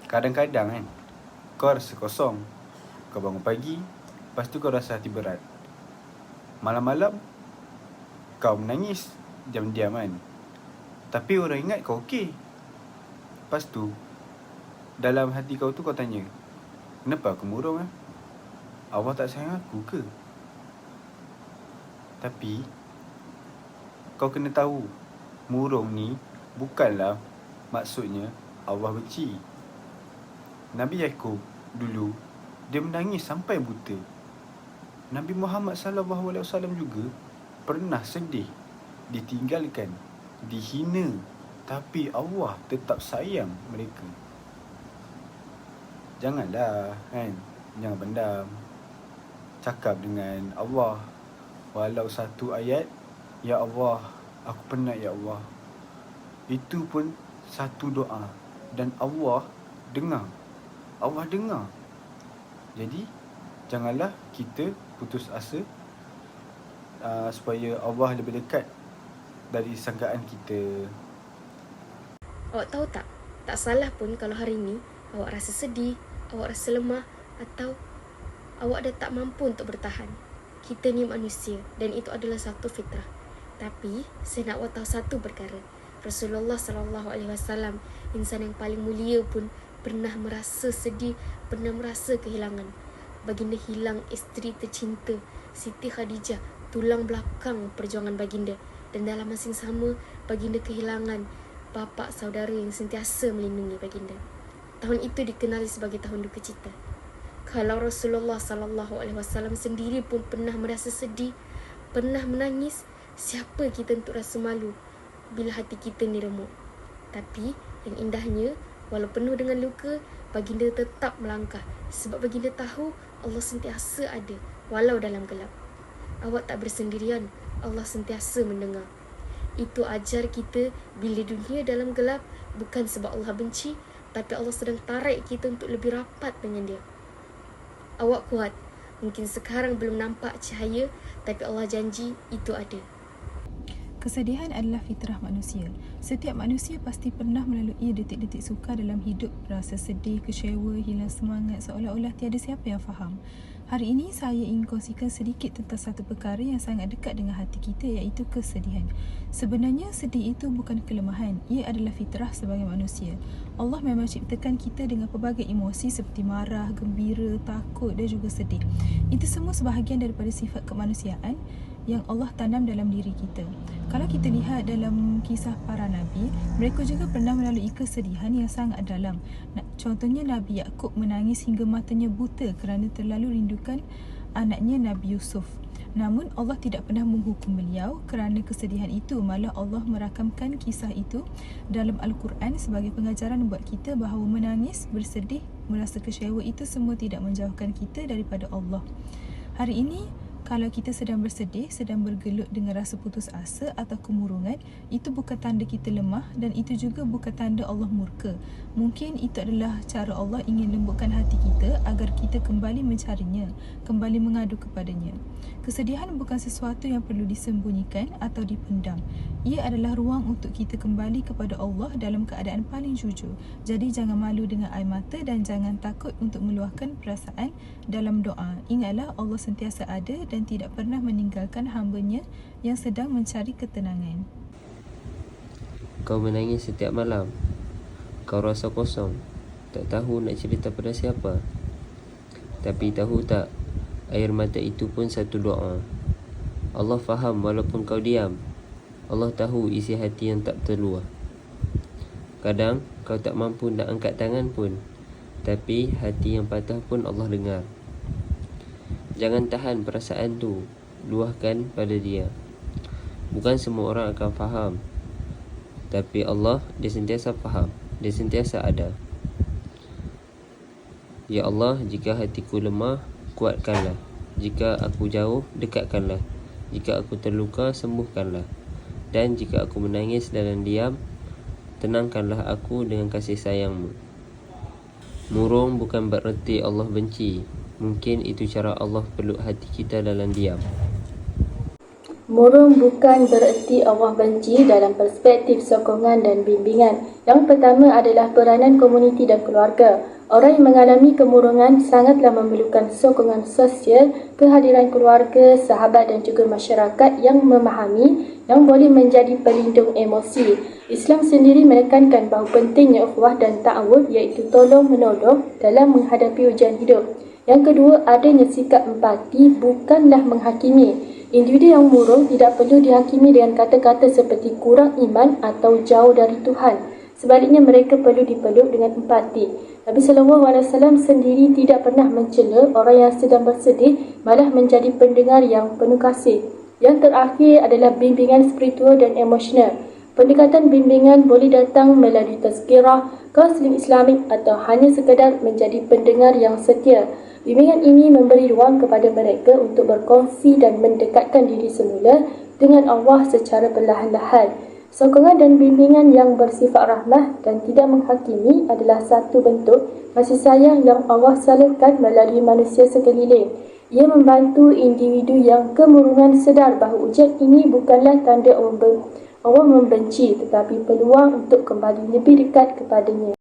Kadang-kadang kan, kau rasa kosong. Kau bangun pagi, lepas tu kau rasa hati berat. Malam-malam, kau menangis diam-diam kan. Tapi orang ingat kau okey. Lepas tu, dalam hati kau tu kau tanya, kenapa aku murung lah? Allah tak sayang aku ke? Tapi, kau kena tahu, murung ni bukanlah maksudnya Allah benci. Nabi Yaakob dulu, dia menangis sampai buta. Nabi Muhammad SAW juga pernah sedih, ditinggalkan, dihina, tapi Allah tetap sayang mereka. Janganlah kan, jangan pendam. Cakap dengan Allah, walau satu ayat, ya Allah, aku penat ya Allah. Itu pun satu doa, dan Allah dengar. Allah dengar. Jadi janganlah kita putus asa, supaya Allah lebih dekat dari sangkaan kita. Awak tahu tak? Tak salah pun kalau hari ni awak rasa sedih, awak rasa lemah, atau awak dah tak mampu untuk bertahan. Kita ni manusia dan itu adalah satu fitrah. Tapi saya nak awak tahu satu perkara. Rasulullah SAW, insan yang paling mulia pun pernah merasa sedih, pernah merasa kehilangan. Baginda hilang isteri tercinta, Siti Khadijah, tulang belakang perjuangan baginda. Dan dalam masa yang sama, baginda kehilangan bapa saudara yang sentiasa melindungi baginda. Tahun itu dikenali sebagai tahun duka cita. Kalau Rasulullah SAW sendiri pun pernah merasa sedih, pernah menangis, siapa kita untuk rasa malu bila hati kita ni remuk? Tapi yang indahnya, walau penuh dengan luka, baginda tetap melangkah sebab baginda tahu Allah sentiasa ada walau dalam gelap. Awak tak bersendirian, Allah sentiasa mendengar. Itu ajar kita bila dunia dalam gelap, bukan sebab Allah benci, tapi Allah sedang tarik kita untuk lebih rapat dengan dia. Awak kuat. Mungkin sekarang belum nampak cahaya, tapi Allah janji itu ada. Kesedihan adalah fitrah manusia. Setiap manusia pasti pernah melalui detik-detik sukar dalam hidup, rasa sedih, kecewa, hilang semangat, seolah-olah tiada siapa yang faham. Hari ini saya ingin kongsikan sedikit tentang satu perkara yang sangat dekat dengan hati kita, iaitu kesedihan. Sebenarnya sedih itu bukan kelemahan, ia adalah fitrah sebagai manusia. Allah memang ciptakan kita dengan pelbagai emosi seperti marah, gembira, takut dan juga sedih. Itu semua sebahagian daripada sifat kemanusiaan yang Allah tanam dalam diri kita. Kalau kita lihat dalam kisah para Nabi, mereka juga pernah melalui kesedihan yang sangat dalam. Contohnya Nabi Yaakob menangis hingga matanya buta kerana terlalu rindukan anaknya Nabi Yusuf. Namun Allah tidak pernah menghukum beliau kerana kesedihan itu. Malah Allah merakamkan kisah itu dalam Al-Quran sebagai pengajaran buat kita bahawa menangis, bersedih, merasa kecewa itu semua tidak menjauhkan kita daripada Allah. Hari ini, kalau kita sedang bersedih, sedang bergelut dengan rasa putus asa atau kemurungan, itu bukan tanda kita lemah dan itu juga bukan tanda Allah murka. Mungkin itu adalah cara Allah ingin lembutkan hati kita agar kita kembali mencarinya, kembali mengadu kepadanya. Kesedihan bukan sesuatu yang perlu disembunyikan atau dipendam. Ia adalah ruang untuk kita kembali kepada Allah dalam keadaan paling jujur. Jadi jangan malu dengan air mata dan jangan takut untuk meluahkan perasaan dalam doa. Ingatlah Allah sentiasa ada dan tidak pernah meninggalkan hamba-Nya yang sedang mencari ketenangan. Kau menangis setiap malam. Kau rasa kosong, tak tahu nak cerita pada siapa. Tapi tahu tak, air mata itu pun satu doa. Allah faham walaupun kau diam. Allah tahu isi hati yang tak terluah. Kadang kau tak mampu nak angkat tangan pun, tapi hati yang patah pun Allah dengar. Jangan tahan perasaan tu, luahkan pada Dia. Bukan semua orang akan faham, tapi Allah, Dia sentiasa faham, Dia sentiasa ada. Ya Allah, jika hatiku lemah, kuatkanlah. Jika aku jauh, dekatkanlah. Jika aku terluka, sembuhkanlah. Dan jika aku menangis dalam diam, tenangkanlah aku dengan kasih sayang-Mu. Murung bukan bererti Allah benci. Mungkin itu cara Allah peluk hati kita dalam diam. Murung bukan bererti Allah benci dalam perspektif sokongan dan bimbingan. Yang pertama adalah peranan komuniti dan keluarga. Orang yang mengalami kemurungan sangatlah memerlukan sokongan sosial, kehadiran keluarga, sahabat dan juga masyarakat yang memahami, yang boleh menjadi pelindung emosi. Islam sendiri menekankan bahawa pentingnya ukhuwah dan ta'awun, iaitu tolong-menolong dalam menghadapi ujian hidup. Yang kedua, adanya sikap empati bukanlah menghakimi. Individu yang murung tidak perlu dihakimi dengan kata-kata seperti kurang iman atau jauh dari Tuhan. Sebaliknya, mereka perlu dipeluk dengan empati. Nabi SAW sendiri tidak pernah mencela orang yang sedang bersedih, malah menjadi pendengar yang penuh kasih. Yang terakhir adalah bimbingan spiritual dan emosional. Pendekatan bimbingan boleh datang melalui tazkirah, kaunseling Islamik atau hanya sekadar menjadi pendengar yang setia. Bimbingan ini memberi ruang kepada mereka untuk berkongsi dan mendekatkan diri semula dengan Allah secara perlahan-lahan. Sokongan dan bimbingan yang bersifat rahmah dan tidak menghakimi adalah satu bentuk kasih sayang yang Allah salurkan melalui manusia sekeliling. Ia membantu individu yang kemurungan sedar bahawa ujian ini bukanlah tanda Allah membenci, tetapi peluang untuk kembali lebih dekat kepadanya.